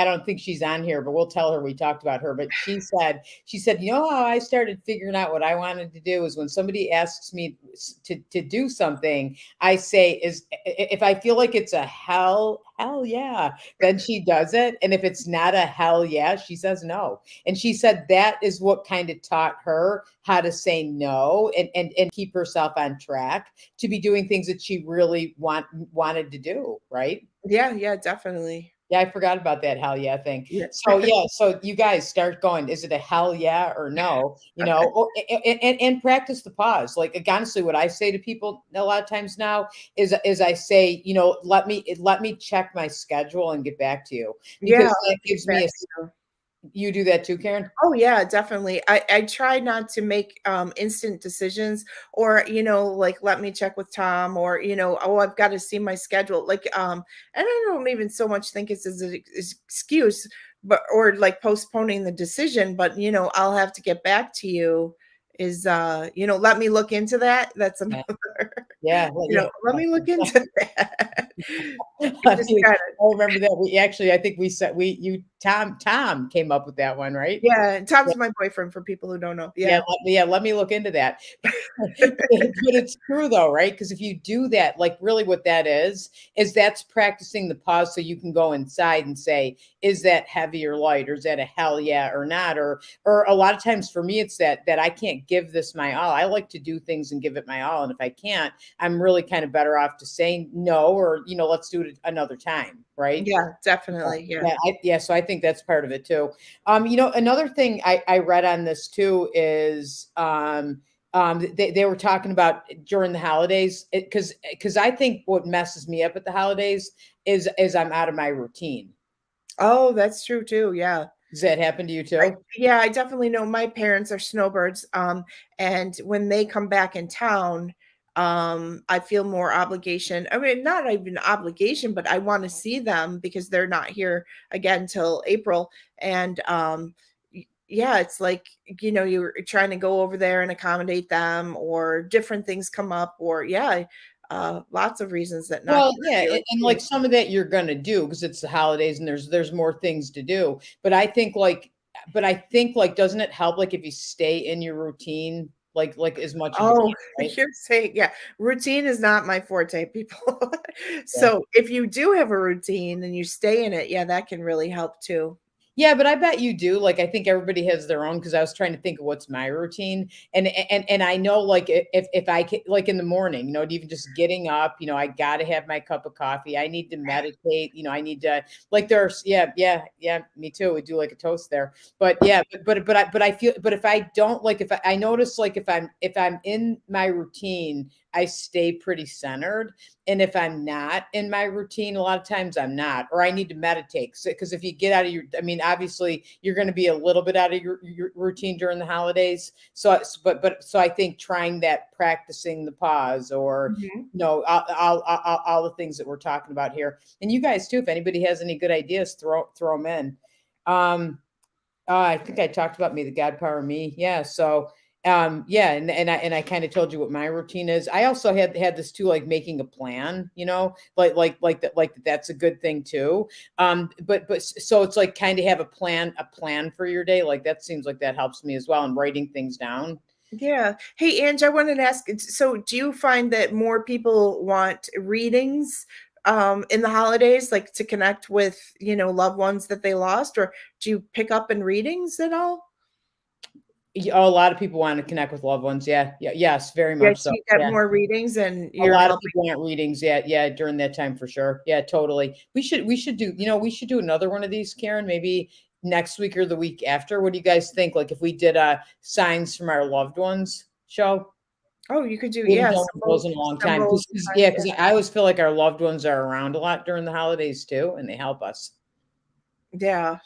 don't think she's on here, but we'll tell her we talked about her. But she said, how I started figuring out what I wanted to do is when somebody asks me to do something, I say if I feel like it's a hell yeah, then she does it. And if it's not a hell yeah, she says no. And she said that is what kind of taught her how to say no and keep herself on track to be doing things that she really wanted to do, right? yeah, definitely. Yeah, I forgot about that hell yeah thing. Yeah. So yeah, so you guys start going, is it a hell yeah or no? And practice the pause. Like honestly, what I say to people a lot of times now is I say, let me check my schedule and get back to you. Yeah, Because that gives me you do that too, Karen? oh yeah, definitely. I try not to make instant decisions, or like, let me check with Tom, or oh, I've got to see my schedule, like, and I don't even so much think it's as an excuse, but or like postponing the decision, but I'll have to get back to you, is let me look into that. That's Yeah. another. Yeah. Well, yeah. Let me look into that. I Just gotta, remember that. I think we said Tom came up with that one, right? yeah, Tom's my boyfriend, for people who don't know. Yeah, Yeah. let me look into that. But it's true though, right? Because if you do that, like really what that is that's practicing the pause so you can go inside and say, is that heavy or light, or is that a hell yeah or not? Or a lot of times for me, it's that I can't give this my all. I like to do things and give it my all. And if I can't, I'm really kind of better off to say no, or let's do it another time, right? Yeah, definitely. Yeah. So I think that's part of it too. Another thing I read on this too is they were talking about during the holidays, because I think what messes me up at the holidays is I'm out of my routine. Oh, that's true too. Yeah. Does that happen to you too? Yeah, I definitely know my parents are snowbirds. And when they come back in town, I feel more obligation. I mean, not even obligation, but I want to see them because they're not here again till April. And yeah, it's like, you're trying to go over there and accommodate them, or different things come up, or yeah, lots of reasons that not Well, to yeah, really and see like some of that you're gonna do because it's the holidays and there's more things to do. But I think like doesn't it help like if you stay in your routine like as much as you Oh, can, right? you're saying, yeah, routine is not my forte, people. Yeah. So if you do have a routine and you stay in it, yeah, that can really help too. Yeah, but I bet you do. Like, I think everybody has their own because I was trying to think of what's my routine, and I know like if I can like in the morning, even just getting up, I got to have my cup of coffee. I need to meditate. I need to like there's yeah, me too. We do like a toast there, but yeah, but I feel but if I don't like if I notice like if I'm in my routine, I stay pretty centered. And if I'm not in my routine, a lot of times I'm not, or I need to meditate. Because if you get out of I mean, obviously you're going to be a little bit out of your routine during the holidays. So I think trying that, practicing the pause, or Mhm. all the things that we're talking about here, and you guys too. If anybody has any good ideas, throw them in. Um, I think I talked about me, the God Power Me. Yeah. So, yeah, and I kind of told you what my routine is. I also had this too, like making a plan. That's a good thing too. So it's like kind of have a plan for your day. Like that seems like that helps me as well, and writing things down. Yeah. Hey, Ange, I wanted to ask, so do you find that more people want readings in the holidays, like to connect with, loved ones that they lost, or do you pick up in readings at all? A lot of people want to connect with loved ones. Yeah, yeah, yes, very much Yes, so. you get Yeah. more readings and A you're lot of helping. people want readings, yeah, during that time for sure. Yeah, totally. We should do another one of these, Karen, maybe next week or the week after. What do you guys think? Like if we did a signs from our loved ones show? Oh, you could do, We haven't yeah, done one of those in a long time. symbols and Yeah, signs, because I always feel like our loved ones are around a lot during the holidays too, and they help us. yeah.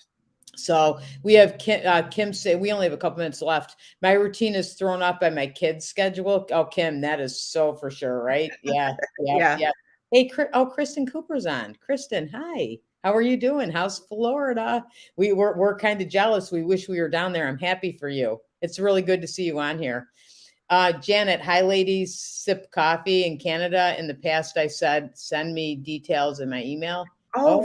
So we have Kim say we only have a couple minutes left. My routine is thrown off by my kids' schedule. Oh, Kim, that is so for sure, right? Yeah, yeah, Yeah. yeah. Hey, Kristen Cooper's on. Kristen, hi. How are you doing? How's Florida? We're kind of jealous. We wish we were down there. I'm happy for you. It's really good to see you on here. Janet, hi, ladies. Sip coffee in Canada. In the past, I said send me details in my email. Oh,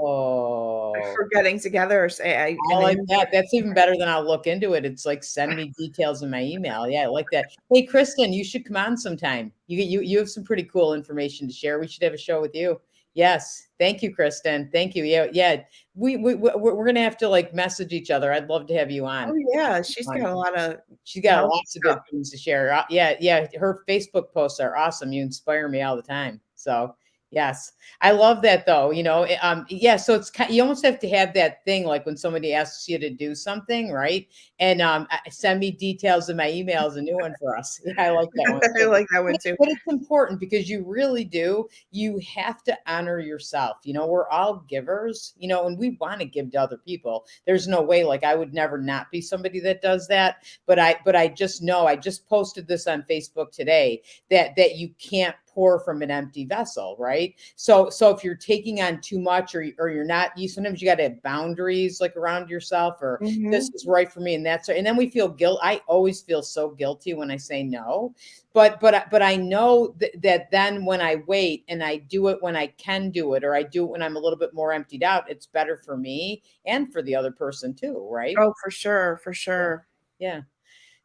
Oh. for getting together, or say I an like invite. that. That's even better than I'll look into it. It's like send me details in my email. Yeah, I like that. Hey, Kristen, you should come on sometime. You have some pretty cool information to share. We should have a show with you. Yes. Thank you, Kristen. Thank you. Yeah, yeah. We're gonna have to like message each other. I'd love to have you Oh, on. yeah, she's got a lot of She's got healthy lots of good stuff. things to share. Yeah, yeah. Her Facebook posts are awesome. You inspire me all the time. So yes, I love that though. Yeah. So you almost have to have that thing like when somebody asks you to do something, right? And send me details in my emails. A new one for us. Yeah, I like that one I too. like that But one too. but it's important because you really do. You have to honor yourself. We're all givers. And we want to give to other people. There's no way. Like I would never not be somebody that does that. But I just know. I just posted this on Facebook today that you can't pour from an empty vessel, right? So if you're taking on too much, or you're not, sometimes you got to have boundaries like around yourself, or this Mhm. is right for me and that's right. And then we feel guilt. I always feel so guilty when I say no, but I know that then when I wait and I do it when I can do it, or I do it when I'm a little bit more emptied out, it's better for me and for the other person too, right? Oh, for sure, for Yeah. sure. Yeah.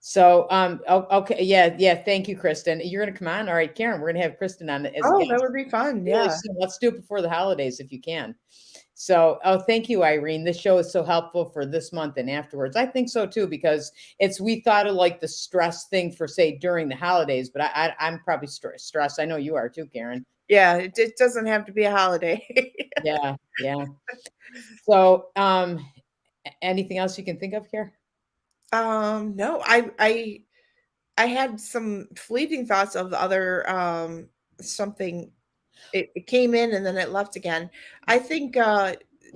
So, okay, yeah, yeah. Thank you, Kristen. You're gonna come on. All right, Karen, we're gonna have Kristen on as a Oh, that guest would be fun, really yeah. soon. Let's do it before the holidays if you can. So, oh, thank you, Irene. This show is so helpful for this month and afterwards. I think so too, because we thought of like the stress thing for say during the holidays, but I'm probably stressed. I know you are too, Karen. Yeah, it doesn't have to be a holiday. Yeah, yeah. So, anything else you can think of, Karen? No, I had some fleeting thoughts of the other, something. It came in and then it left again. I think,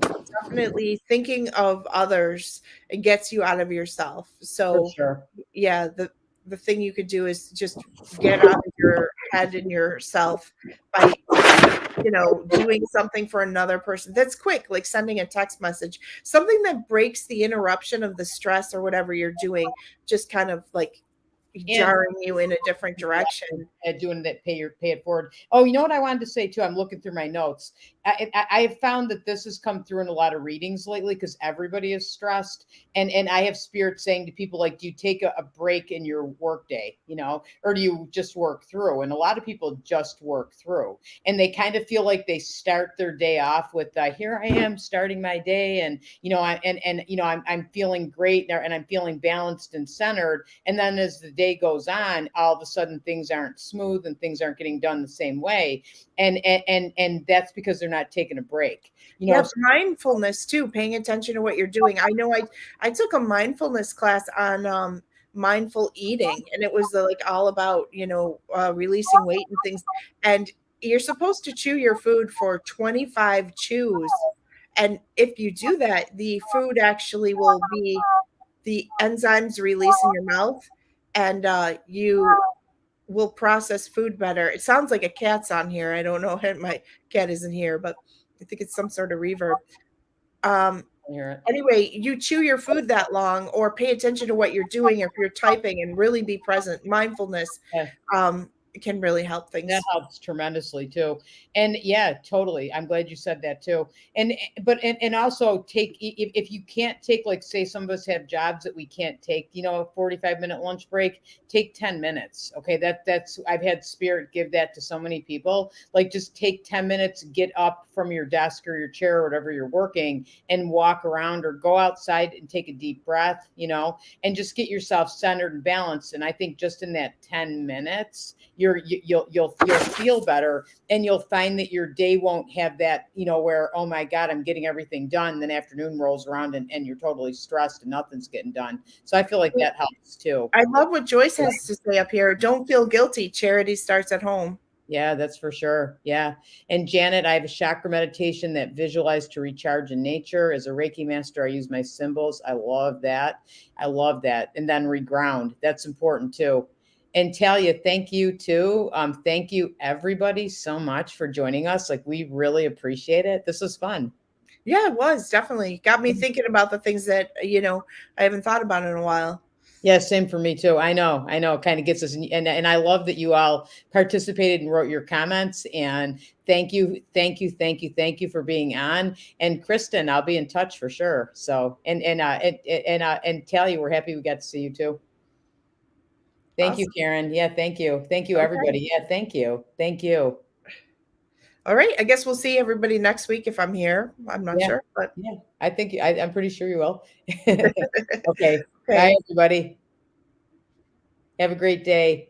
definitely thinking of others and gets you out of yourself. For So sure. yeah, the thing you could do is just get out of your head and yourself by doing something for another person that's quick, like sending a text message, something that breaks the interruption of the stress or whatever you're doing, just kind of like And jarring you in a different direction. doing that, pay it forward. Oh, you know what I wanted to say too? I'm looking through my notes. I have found that this has come through in a lot of readings lately because everybody is stressed, and I have spirit saying to people like, do you take a break in your work day, or do you just work through? And a lot of people just work through, and they kind of feel like they start their day off with, here I am starting my day, and I'm feeling great and I'm feeling balanced and centered, and then as the day goes on, all of a sudden things aren't smooth and things aren't getting done the same way, and that's because they're not taking a break. Yeah, mindfulness too, paying attention to what you're doing. I know I took a mindfulness class on mindful eating, and it was like all about releasing weight and things. And you're supposed to chew your food for 25 chews, and if you do that, the food actually will be the enzymes release in your mouth, and you will process food better. It sounds like a cat's on here. I don't know. My cat isn't here, but I think it's some sort of reverb. Anyway, you chew your food that long, or pay attention to what you're doing. If you're typing, and really be present, mindfulness can really help things. That helps tremendously too. And yeah, totally. I'm glad you said that too. And also take, if you can't take, like, say some of us have jobs that we can't take, a 45-minute lunch break, take 10 minutes. Okay. That's, I've had spirit give that to so many people. Like, just take 10 minutes, get up from your desk or your chair or whatever you're working, and walk around or go outside and take a deep breath, and just get yourself centered and balanced. And I think just in that 10 minutes, you'll feel better, and you'll find that your day won't have that, where, oh my God, I'm getting everything done. Then afternoon rolls around and you're totally stressed and nothing's getting done. So I feel like that helps too. I love what Joyce has to say up here. Don't feel guilty. Charity starts at home. Yeah, that's for sure. Yeah. And Janet, I have a chakra meditation that visualize to recharge in nature. As a Reiki master, I use my symbols. I love that. And then reground. That's important too. And Talia, thank you too. Thank you everybody so much for joining us. Like, we really appreciate it. This was fun. Yeah, it was definitely got me thinking about the things that, I haven't thought about in a while. Yeah, same for me too. I know. It kind of gets us, and I love that you all participated and wrote your comments. And thank you for being on. And Kristen, I'll be in touch for sure. So, and Talia, we're happy we got to see you too. Thank you, Karen. Yeah, thank you, everybody. Yeah, thank you. All right, I guess we'll see everybody next week if I'm here. I'm not sure, but yeah, I think I'm pretty sure you will. Okay. Bye, everybody. Have a great day.